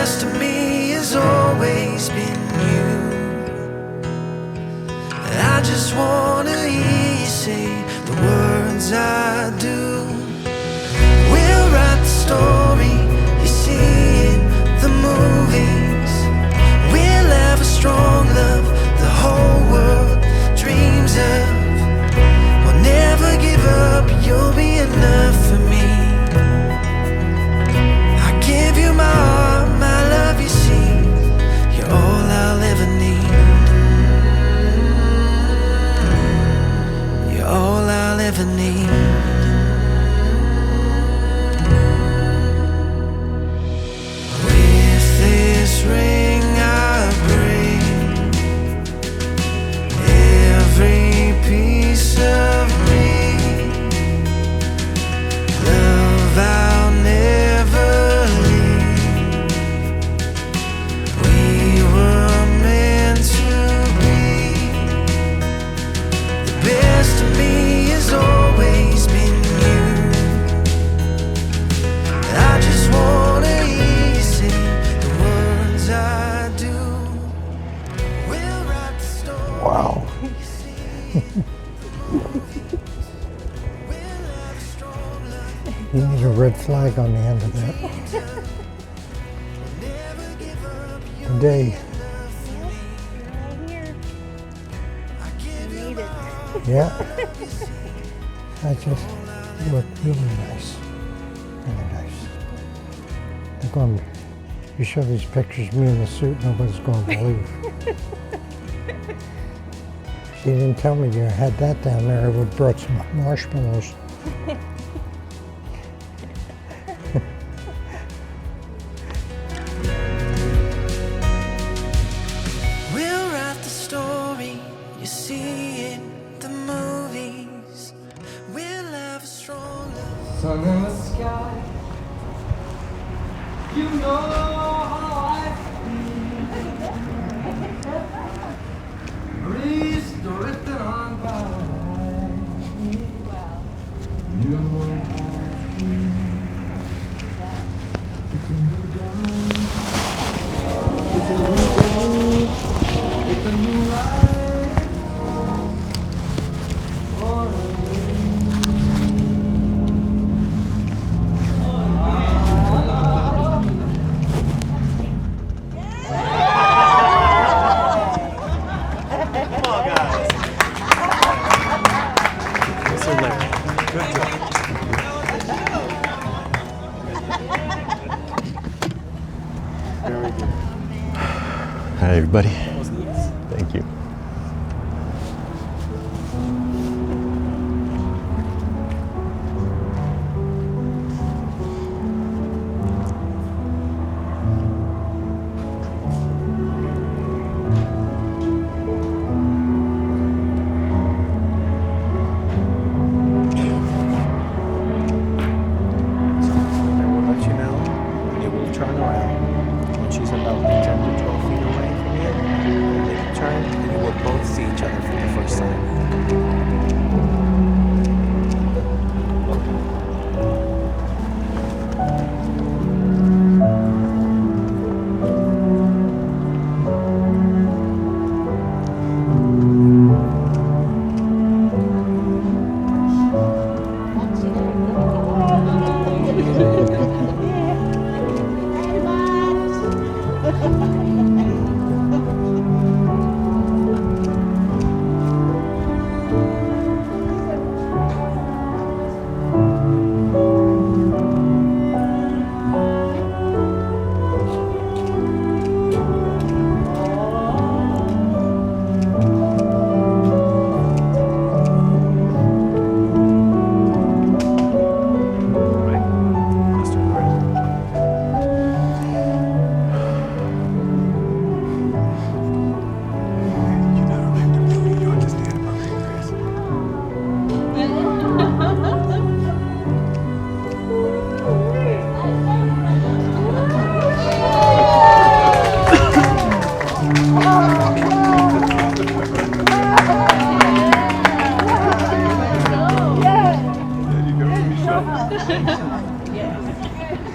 best of me has always been you. I just wanna hear you say the words I do. We'll write the story you see in the movies. We'll have a strong love the whole world dreams of. We'll never give up, you'll be enough for me. I give you my heart, my love, you see. You're all I'll ever need. You're all I'll ever need. With this ring I break every piece of me. Love I'll never leave. We were meant to be. The best of me has always been you. I just wanna hear you say the words I do. We'll write the story. Wow. You need a red flag on the end of that. Today. Right here. You need it. Yeah. That just looked really nice. Really nice. They're going, you show these pictures of me in the suit, nobody's going to believe. She didn't tell me you had that down there. I would have brought some marshmallows. We'll write the story you see in the movies. We'll have a strong love. Sun in the sky. You know how I feel. Breeze drifting on by. You know how I feel. It's a new dawn. It's a new day. It's a new life. For Hi, everybody. Thank you. I will let you know. It will turn around when she's about 10 to 12 feet away from you. We'll make a turn, and you will both see each other for the first time.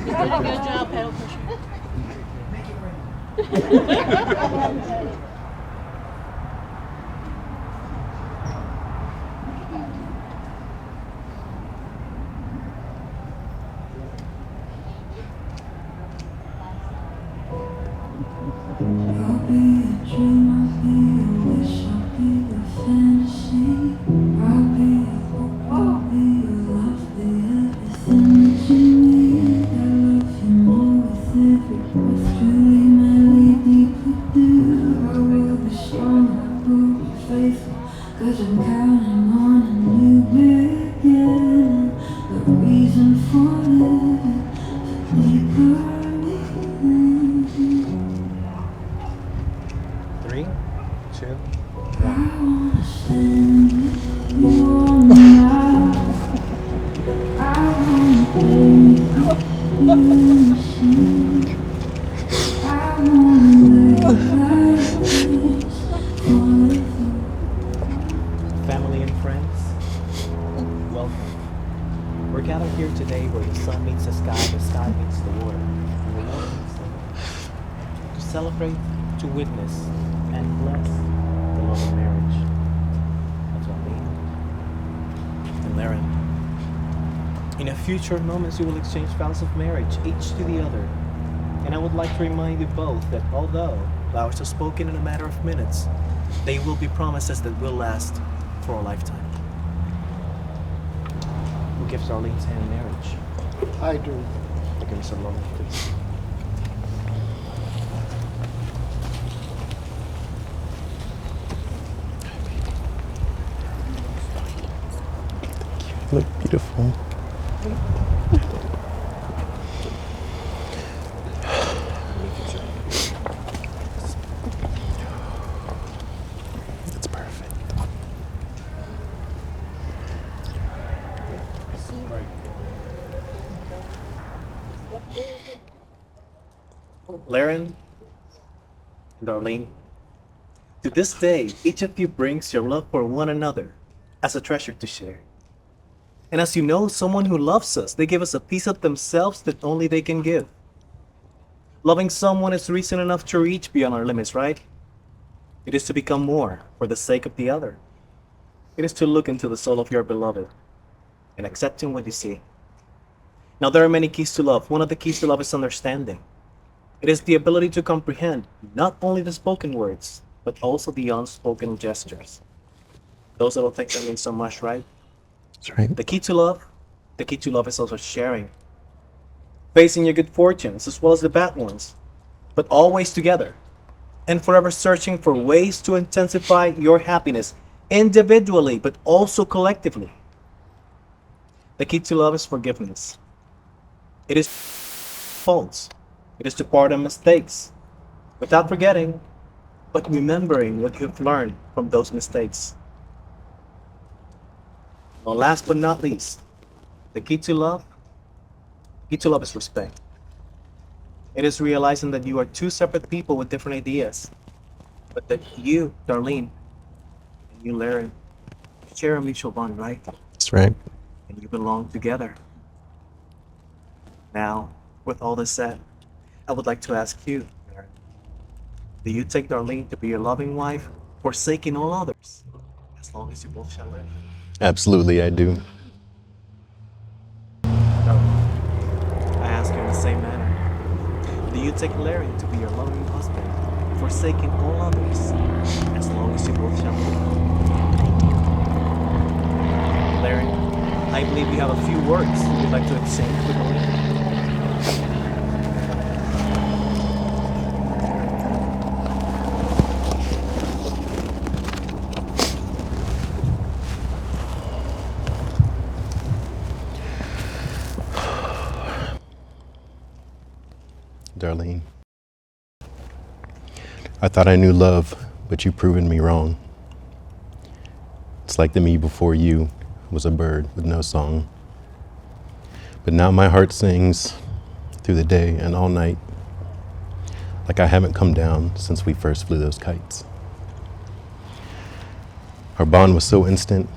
You did a good job, pedal pusher. I'll be a dream, I'll be a wish, I'll be a fantasy. I'll be a hope, I'll be a love, be everything that you need. I love you more with every breath. Truly, my lady could do. I will be strong, I will be faithful, 'cause I'm counting on a new beginning. A reason for living, to deeper meaning. 3, 2, I wanna stand with you all night. I wanna play with you in the sea. I wanna live like this forever. family and friends, welcome. We're gathered here today where the sun meets the sky meets the water, and the water meets the land. To celebrate, to witness, and bless the love of marriage. That's Darline and Lerin. In a future moments, you will exchange vows of marriage, each to the other. And I would like to remind you both that although vows are spoken in a matter of minutes, they will be promises that will last for a lifetime. Who gives Darlene's hand in marriage? I do. Give me some love, please. You look beautiful. It's perfect. Lerin and Darline, to this day, each of you brings your love for one another as a treasure to share. And as you know, someone who loves us, they give us a piece of themselves that only they can give. Loving someone is reason enough to reach beyond our limits, right? It is to become more for the sake of the other. It is to look into the soul of your beloved and accepting what you see. Now, there are many keys to love. One of the keys to love is understanding. It is the ability to comprehend not only the spoken words, but also the unspoken gestures. Those little things that mean so much, right? That's right. The key to love is also sharing. Facing your good fortunes as well as the bad ones, but always together. And forever searching for ways to intensify your happiness individually, but also collectively. The key to love is forgiveness. It is faults. It is to pardon mistakes without forgetting, but remembering what you've learned from those mistakes. Well, last but not least, the key to love is respect. It is realizing that you are two separate people with different ideas, but that you, Darline, and you, Lerin, share a mutual bond, right? That's right. And you belong together. Now, with all this said, I would like to ask you, Lerin, do you take Darline to be your loving wife, forsaking all others, as long as you both shall live? Absolutely, I do. I ask you in the same manner. Do you take Lerin to be your loving husband, forsaking all others, as long as you both shall live? Lerin, I believe you have a few words you'd like to exchange with Darline. Darline, I thought I knew love, but you've proven me wrong. It's like the me before you was a bird with no song. But now my heart sings through the day and all night, like I haven't come down since we first flew those kites. Our bond was so instant,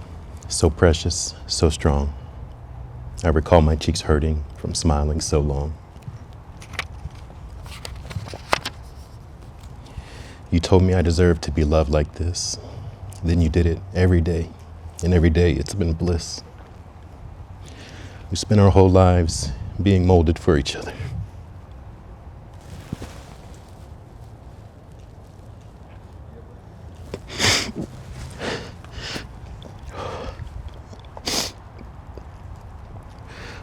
so precious, so strong. I recall my cheeks hurting from smiling so long. You told me I deserved to be loved like this. Then you did it every day. And every day it's been bliss. We spent our whole lives being molded for each other.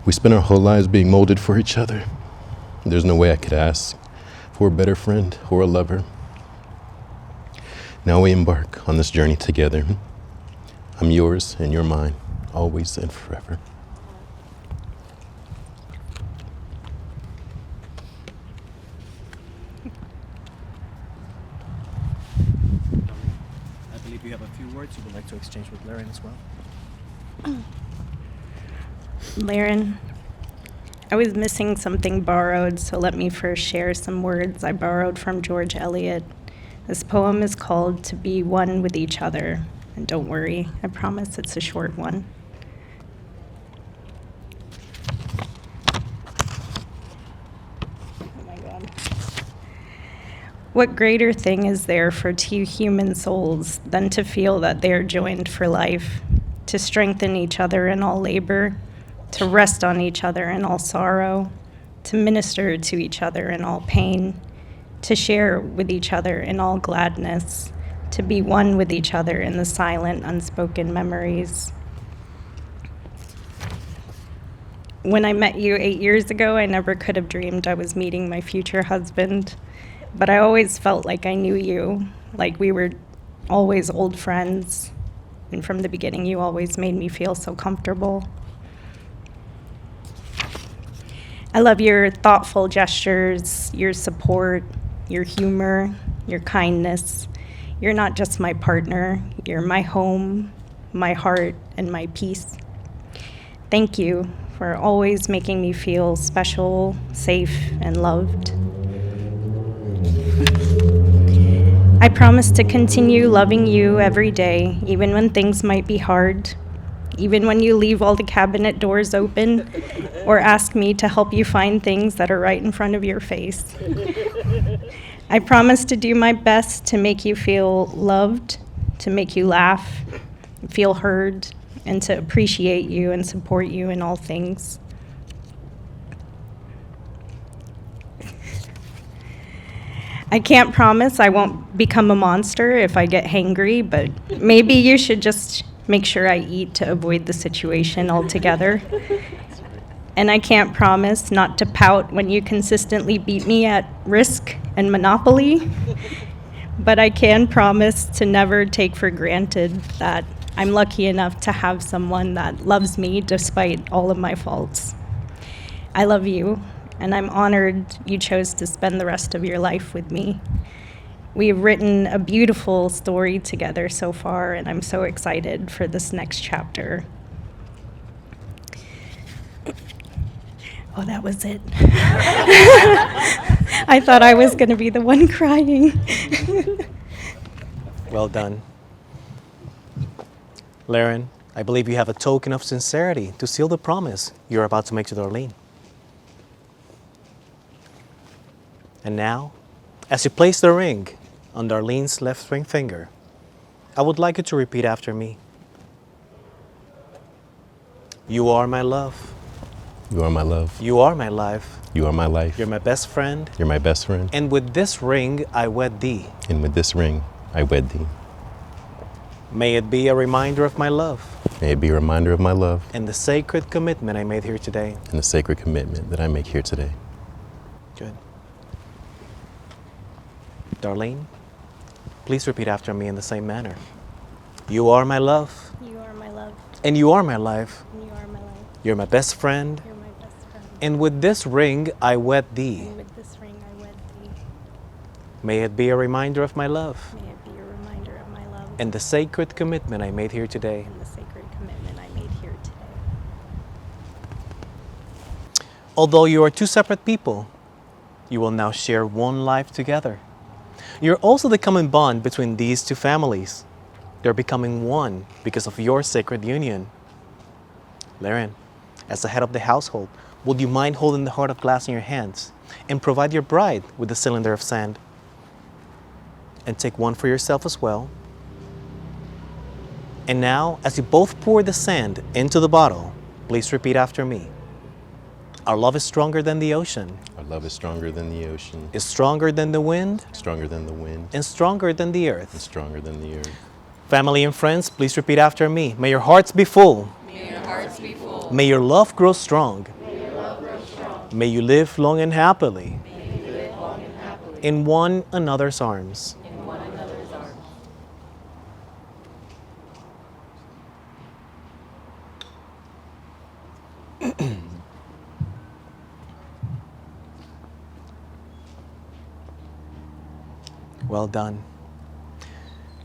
We spent our whole lives being molded for each other. There's no way I could ask for a better friend or a lover. Now we embark on this journey together. I'm yours and you're mine, always and forever. I believe you have a few words you would like to exchange with Lerin as well. Lerin, I was missing something borrowed, so let me first share some words I borrowed from George Eliot. This poem is called To Be One with Each Other. And don't worry, I promise it's a short one. Oh my God. What greater thing is there for two human souls than to feel that they are joined for life, to strengthen each other in all labor, to rest on each other in all sorrow, to minister to each other in all pain, to share with each other in all gladness, to be one with each other in the silent, unspoken memories. When I met you 8 years ago, I never could have dreamed I was meeting my future husband, but I always felt like I knew you, like we were always old friends, and from the beginning you always made me feel so comfortable. I love your thoughtful gestures, your support, your humor, your kindness. You're not just my partner, you're my home, my heart, and my peace. Thank you for always making me feel special, safe, and loved. I promise to continue loving you every day, even when things might be hard, even when you leave all the cabinet doors open or ask me to help you find things that are right in front of your face. I promise to do my best to make you feel loved, to make you laugh, feel heard, and to appreciate you and support you in all things. I can't promise I won't become a monster if I get hangry, but maybe you should just make sure I eat to avoid the situation altogether. And I can't promise not to pout when you consistently beat me at Risk and Monopoly, but I can promise to never take for granted that I'm lucky enough to have someone that loves me despite all of my faults. I love you, and I'm honored you chose to spend the rest of your life with me. We've written a beautiful story together so far, and I'm so excited for this next chapter. Oh, that was it. I thought I was going to be the one crying. Well done. Lerin, I believe you have a token of sincerity to seal the promise you're about to make to Darline. And now, as you place the ring on Darlene's left ring finger, I would like you to repeat after me. You are my love. You are my love. You are my life. You are my life. You're my best friend. You're my best friend. And with this ring, I wed thee. And with this ring, I wed thee. May it be a reminder of my love. May it be a reminder of my love And the sacred commitment I made here today. and the sacred commitment that I make here today. Good. Darline, please repeat after me in the same manner. You are my love. You are my love, And you are my life. and you are my life. You're my best friend. You're my best friend. And with this ring, I wed thee. And with this ring I wed thee. May it be a reminder of my love May it be a reminder of my love and the sacred commitment I made here today. and the sacred commitment I made here today. Although you are two separate people, you will now share one life together. You're also the common bond between these two families. They're becoming one because of your sacred union. Lerin, as the head of the household, would you mind holding the heart of glass in your hands and provide your bride with the cylinder of sand? And take one for yourself as well. And now, as you both pour the sand into the bottle, please repeat after me. Our love is stronger than the ocean. Our love is stronger than the ocean. Is stronger than the wind. Stronger than the wind. And stronger than the earth. And stronger than the earth. Family and friends, please repeat after me. May your hearts be full. May your hearts be full. May your love grow strong. May your love grow strong. May you live long and happily. May you live long and happily. In one another's arms. In one another's arms. Well done.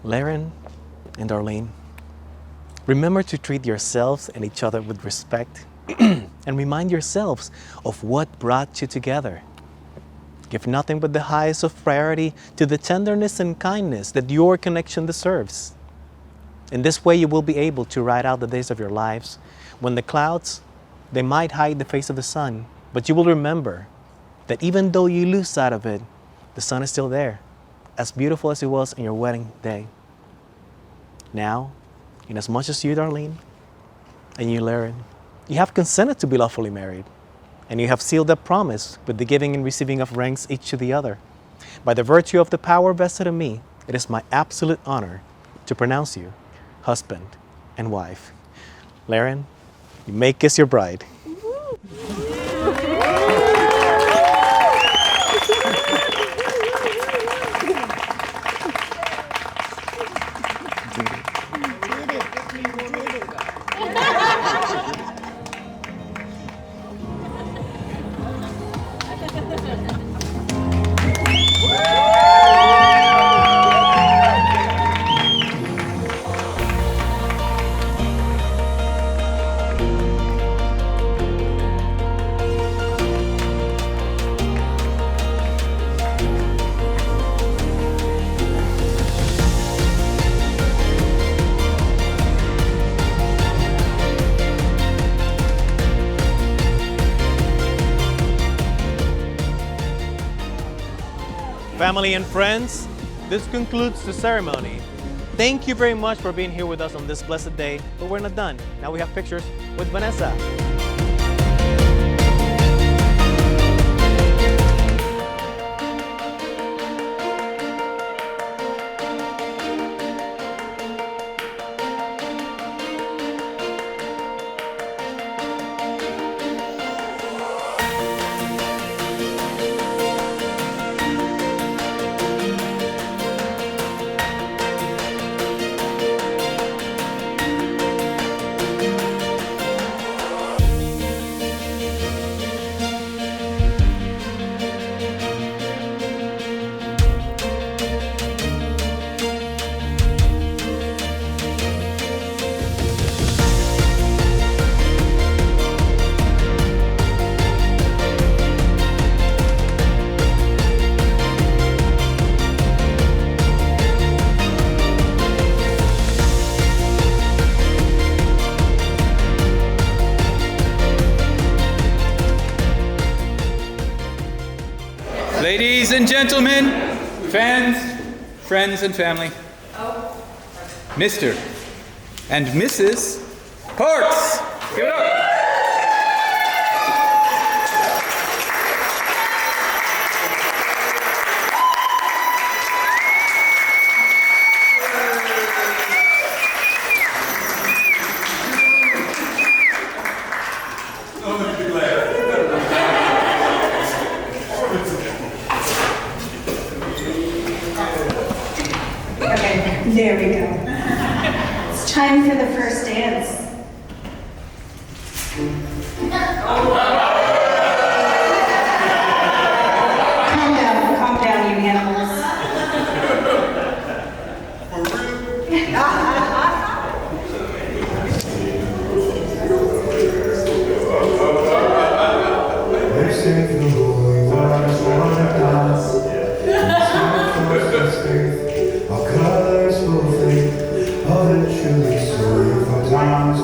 Lerin and Darline, remember to treat yourselves and each other with respect and remind yourselves of what brought you together. Give nothing but the highest of priority to the tenderness and kindness that your connection deserves. In this way, you will be able to ride out the days of your lives when the clouds, they might hide the face of the sun, but you will remember that even though you lose sight of it, the sun is still there, as beautiful as it was on your wedding day. Now, inasmuch as you, Darline, and you, Lerin, you have consented to be lawfully married, and you have sealed that promise with the giving and receiving of rings each to the other. By the virtue of the power vested in me, it is my absolute honor to pronounce you husband and wife. Lerin, you may kiss your bride. Family and friends, this concludes the ceremony. Thank you very much for being here with us on this blessed day, but we're not done. Now we have pictures with Vanessa. Ladies and gentlemen, fans, friends and family, Mr. and Mrs. Ports. Give it up. There we go. It's time for the first dance. Calm down, you animals. They say the holy waters wanna dance. Faith, our colors will fade. All the truly story for time.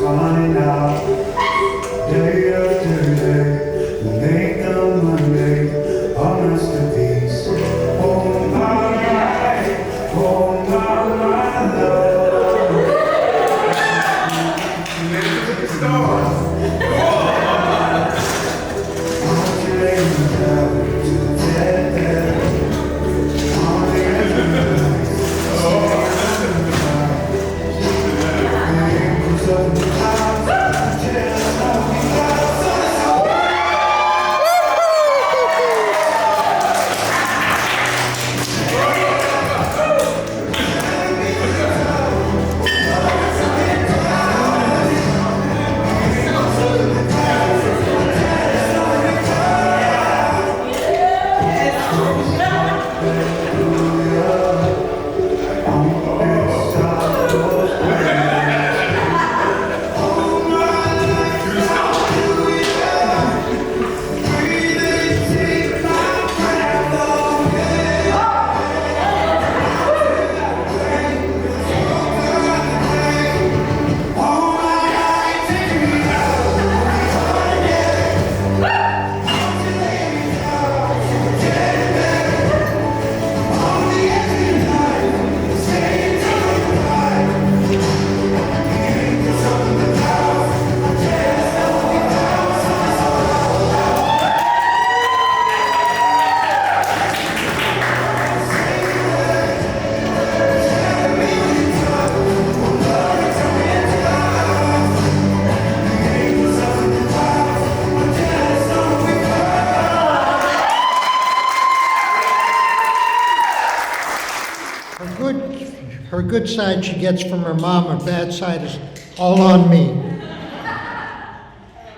her good side she gets from her mom, her bad side is all on me.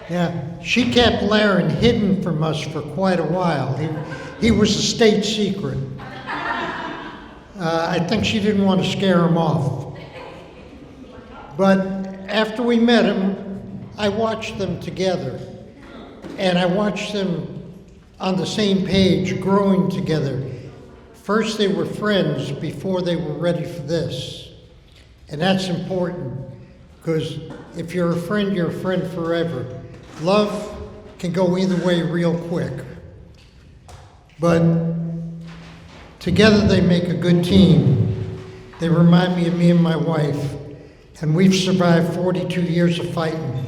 Yeah, she kept Lerin hidden from us for quite a while. He was a state secret. I think she didn't want to scare him off. But after we met him, I watched them together. And I watched them on the same page, growing together. First they were friends before they were ready for this. And that's important, because if you're a friend forever. Love can go either way real quick. But together they make a good team. They remind me of me and my wife, and we've survived 42 years of fighting.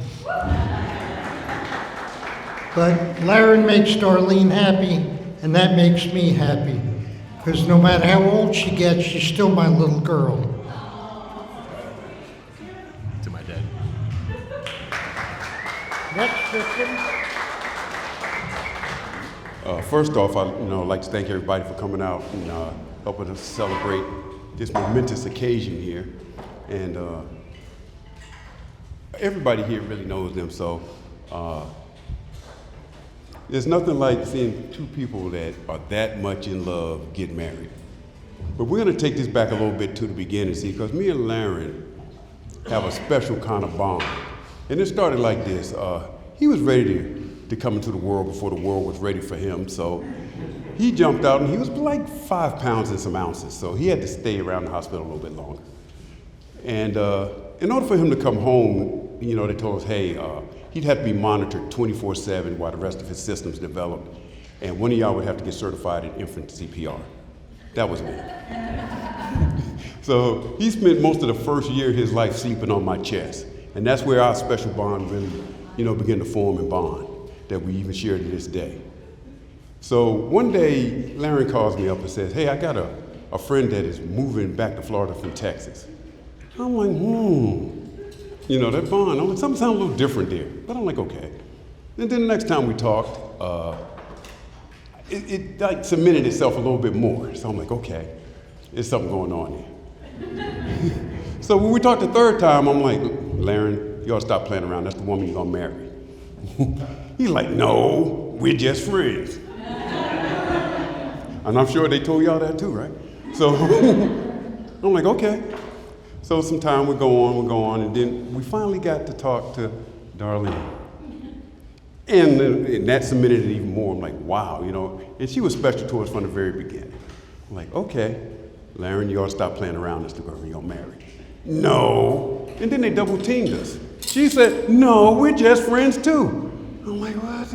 But Lerin makes Darline happy, and that makes me happy, because no matter how old she gets, she's still my little girl. To my dad. Next victim. First off, I'd like to thank everybody for coming out and helping us celebrate this momentous occasion here. And everybody here really knows them, so there's nothing like seeing two people that are that much in love get married. But we're going to take this back a little bit to the beginning, see, because me and Lerin have a special kind of bond. And it started like this. He was ready to come into the world before the world was ready for him. So he jumped out, and he was like 5 pounds and some ounces. So he had to stay around the hospital a little bit longer. And in order for him to come home, they told us, hey, he'd have to be monitored 24/7 while the rest of his systems developed. And one of y'all would have to get certified in infant CPR. That was me. So he spent most of the first year of his life sleeping on my chest. And that's where our special bond really, began to form and bond, that we even share to this day. So one day, Lerin calls me up and says, hey, I got a friend that is moving back to Florida from Texas. I'm like, that bond, I'm like, something sounds a little different there. But I'm like, okay. And then the next time we talked, it like cemented itself a little bit more. So I'm like, okay, there's something going on here. So when we talked the third time, I'm like, Lerin, you ought to stop playing around. That's the woman you're gonna marry. He's like, no, we're just friends. And I'm sure they told y'all that too, right? So I'm like, okay. So some time would go on, and then we finally got to talk to Darline. And that cemented it even more. I'm like, wow, and she was special to us from the very beginning. I'm like, okay, Lerin, you ought to stop playing around. That's the girl you're gonna marry. No. And then they double teamed us. She said, no, we're just friends too. I'm like, what?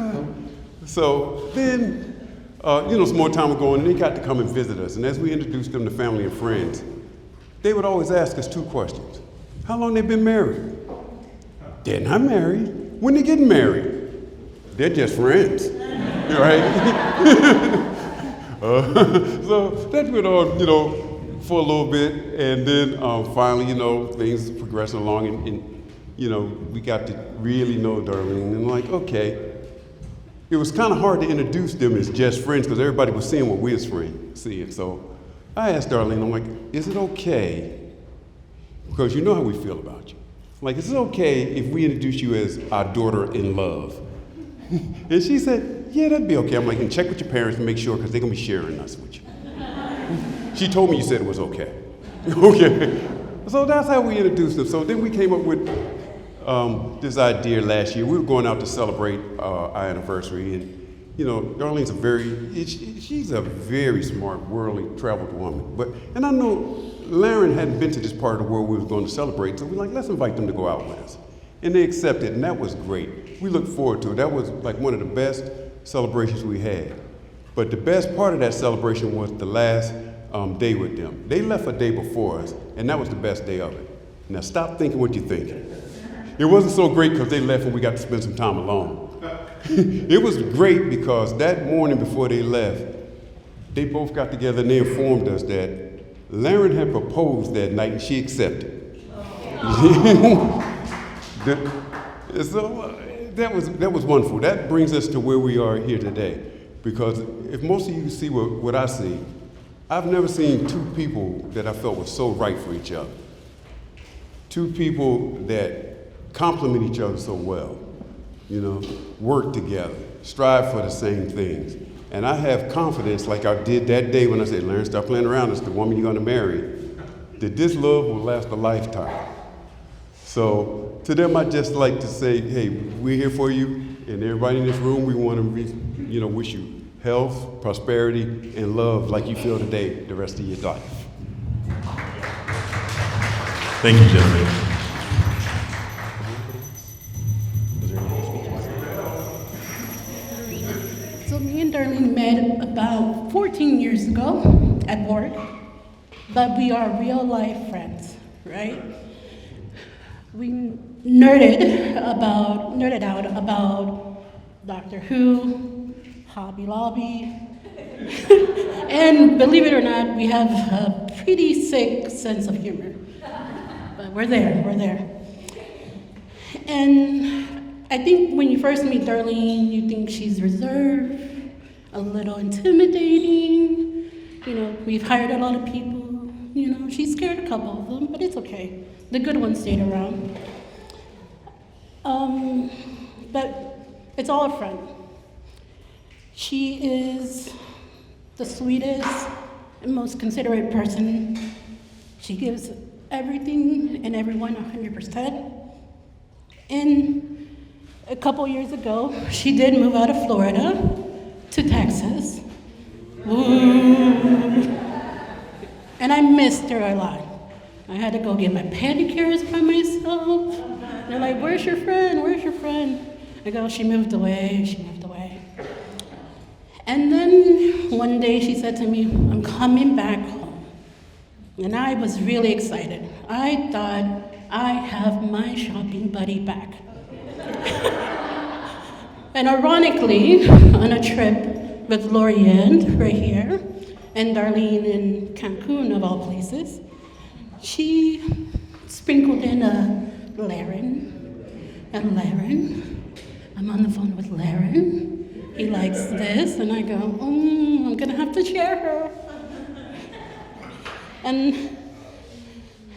So then, some more time would go on, and they got to come and visit us. And as we introduced them to family and friends, they would always ask us 2 questions. How long they been married? They're not married. When they getting married? They're just friends, right? So that went on, for a little bit, and then finally, things progressing along, and we got to really know Darline, and like, okay. It was kind of hard to introduce them as just friends because everybody was seeing what we was seeing. So I asked Darline, I'm like, is it okay, because you know how we feel about you. Like, is it okay if we introduce you as our daughter-in-love? And she said, yeah, that'd be okay. I'm like, and check with your parents and make sure, because they're going to be sharing us with you. She told me you said it was okay. Okay. So that's how we introduced them. So then we came up with this idea last year. We were going out to celebrate our anniversary, and Darlene's she's a very smart, worldly, traveled woman. And I know Lerin hadn't been to this part of the world we were going to celebrate, so we're like, let's invite them to go out with us. And they accepted, and that was great. We looked forward to it. That was like one of the best celebrations we had. But the best part of that celebration was the last day with them. They left a day before us, and that was the best day of it. Now stop thinking what you're thinking. It wasn't so great because they left and we got to spend some time alone. It was great because that morning before they left, they both got together and they informed us that Lerin had proposed that night and she accepted. So that was wonderful. That brings us to where we are here today. Because if most of you see what I see, I've never seen two people that I felt were so right for each other. Two people that complement each other so well, you know, work together, strive for the same things. And I have confidence, like I did that day when I said, Lerin, stop playing around, it's the woman you're gonna marry, that this love will last a lifetime. So to them, I just like to say, hey, we're here for you, and everybody in this room, we want to, wish you health, prosperity, and love like you feel today the rest of your life. Thank you, gentlemen. So me and Darline met about 14 years ago at work, but we are real life friends, right? We nerded out about Doctor Who, Hobby Lobby, and believe it or not, we have a pretty sick sense of humor. But we're there. And I think when you first meet Darline, you think she's reserved, a little intimidating. You know, we've hired a lot of people. You know, she scared a couple of them, but it's okay. The good ones stayed around. But it's all a friend. She is the sweetest and most considerate person. She gives everything and everyone 100%. And a couple years ago, she did move out of Florida to Texas. Ooh. And I missed her a lot. I had to go get my pedicures by myself. They're like, where's your friend? Where's your friend? I go, she moved away. And then one day she said to me, I'm coming back home. And I was really excited. I thought, I have my shopping buddy back. And ironically, on a trip with Lorianne right here, and Darline in Cancun of all places, she sprinkled in a Lerin and Lerin. I'm on the phone with Lerin. He likes this, and I go, I'm gonna have to share her. And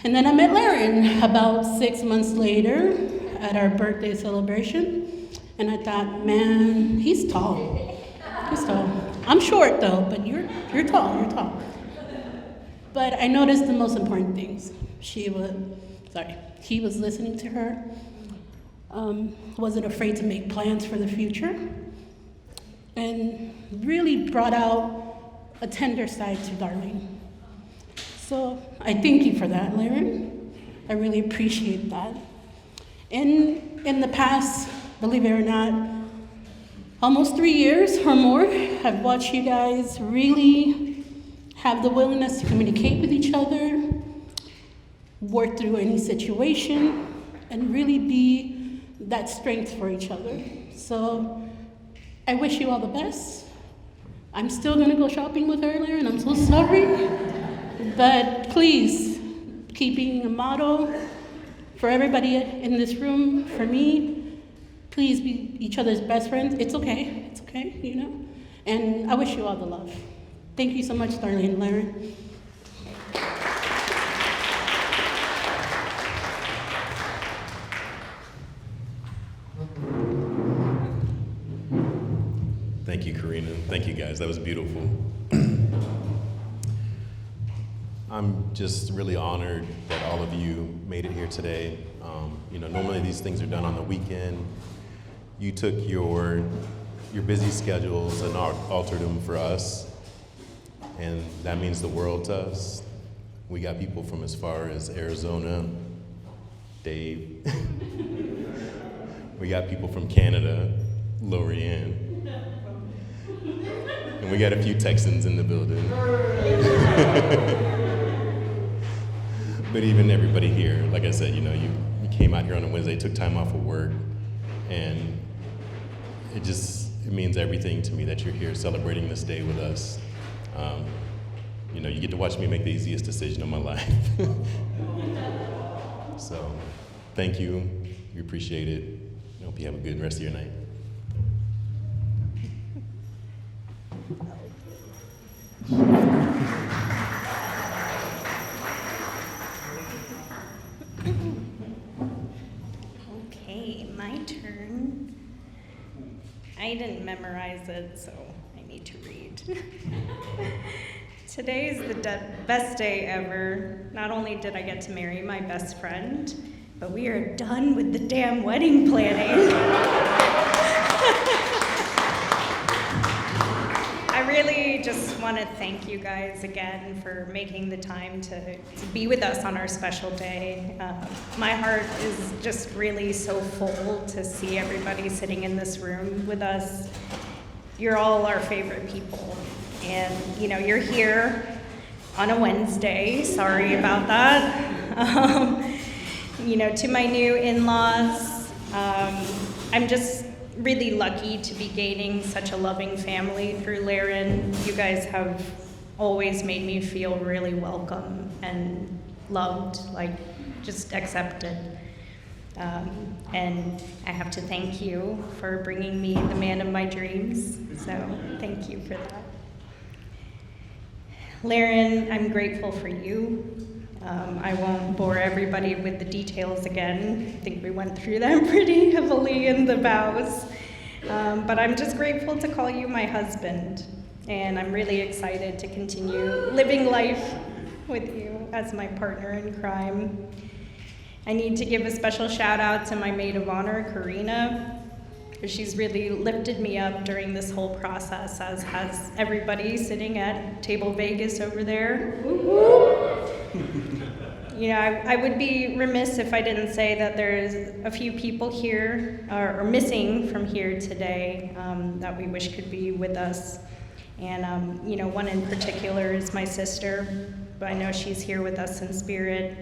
then I met Lerin about 6 months later at our birthday celebration, and I thought, man, he's tall. I'm short though, but you're tall. But I noticed the most important things. He was listening to her, wasn't afraid to make plans for the future, and really brought out a tender side to Darline. So I thank you for that, Lerin. I really appreciate that. In the past, believe it or not, almost 3 years or more, I've watched you guys really have the willingness to communicate with each other, work through any situation, and really be that strength for each other. So I wish you all the best. I'm still gonna go shopping with her, Lerin, I'm so sorry. But please, keep being a model for everybody in this room, for me. Please be each other's best friends. It's okay, you know? And I wish you all the love. Thank you so much, Darline and Lerin. Thank you, Karina. Thank you, guys. That was beautiful. I'm just really honored that all of you made it here today. Normally these things are done on the weekend. You took your busy schedules and altered them for us, and that means the world to us. We got people from as far as Arizona, Dave. We got people from Canada, Lorianne. And we got a few Texans in the building. But even everybody here, like I said, you came out here on a Wednesday, took time off of work, and it means everything to me that you're here celebrating this day with us. You get to watch me make the easiest decision of my life. So, thank you. We appreciate it. I hope you have a good rest of your night. I didn't memorize it, so I need to read. Today is the best day ever. Not only did I get to marry my best friend, but we are done with the damn wedding planning. I really just want to thank you guys again for making the time to be with us on our special day. My heart is just really so full to see everybody sitting in this room with us. You're all our favorite people. And, you know, you're here on a Wednesday. Sorry about that. You know, to my new in-laws, I'm just really lucky to be gaining such a loving family through Lerin. You guys have always made me feel really welcome and loved, like just accepted. And I have to thank you for bringing me the man of my dreams. So thank you for that. Lerin, I'm grateful for you. I won't bore everybody with the details again. I think we went through them pretty heavily in the vows. But I'm just grateful to call you my husband. And I'm really excited to continue living life with you as my partner in crime. I need to give a special shout out to my maid of honor, Karina. She's really lifted me up during this whole process, as has everybody sitting at Table Vegas over there. You know, I would be remiss if I didn't say that there's a few people here, or missing from here today, that we wish could be with us. And, you know, one in particular is my sister, but I know she's here with us in spirit.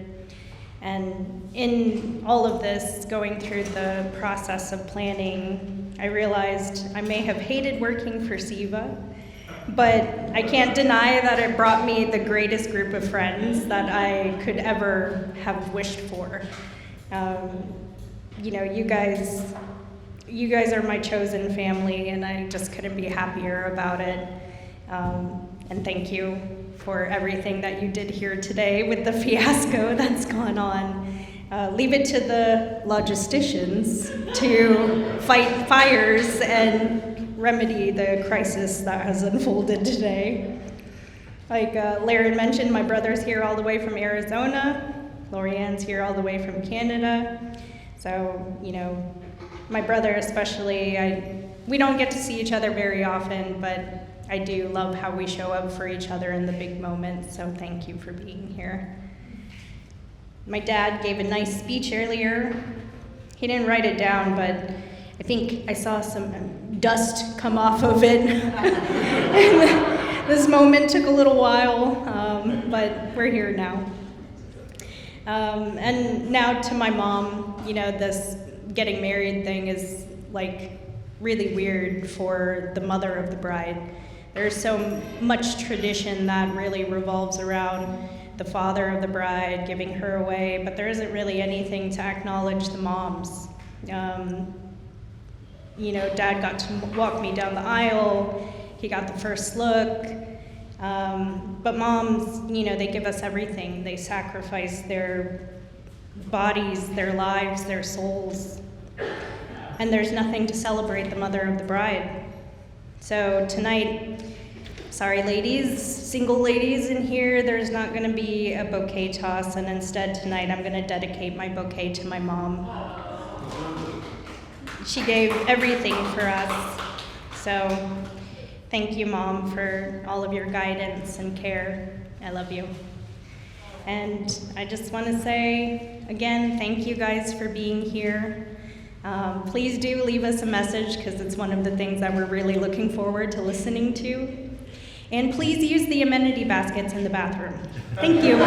And in all of this, going through the process of planning, I realized I may have hated working for SIVA, but I can't deny that it brought me the greatest group of friends that I could ever have wished for. You know, you guys are my chosen family, and I just couldn't be happier about it. And thank you for everything that you did here today with the fiasco that's gone on. Leave it to the logisticians to fight fires and remedy the crisis that has unfolded today. Like Lerin mentioned, my brother's here all the way from Arizona. Lorianne's here all the way from Canada. So, you know, my brother especially, we don't get to see each other very often, but I do love how we show up for each other in the big moments, so thank you for being here. My dad gave a nice speech earlier. He didn't write it down, but I think I saw some dust come off of it. This moment took a little while, but we're here now. And now to my mom, you know, this getting married thing is like really weird for the mother of the bride. There's so much tradition that really revolves around the father of the bride giving her away, but there isn't really anything to acknowledge the moms. You know, Dad got to walk me down the aisle, he got the first look, but moms, you know, they give us everything. They sacrifice their bodies, their lives, their souls, and there's nothing to celebrate the mother of the bride. So tonight, sorry ladies, single ladies in here, there's not gonna be a bouquet toss, and instead tonight I'm gonna dedicate my bouquet to my mom. She gave everything for us, so thank you, Mom, for all of your guidance and care. I love you. And I just wanna say, again, thank you guys for being here. Please do leave us a message, because it's one of the things that we're really looking forward to listening to. And please use the amenity baskets in the bathroom. Thank you.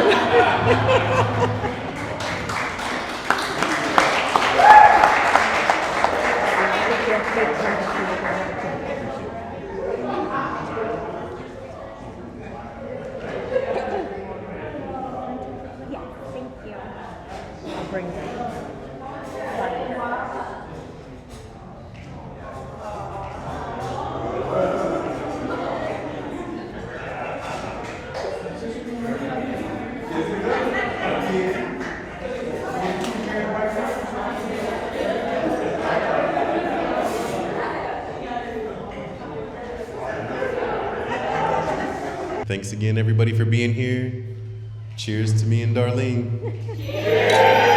Thanks again, everybody, for being here. Cheers to me and Darlene.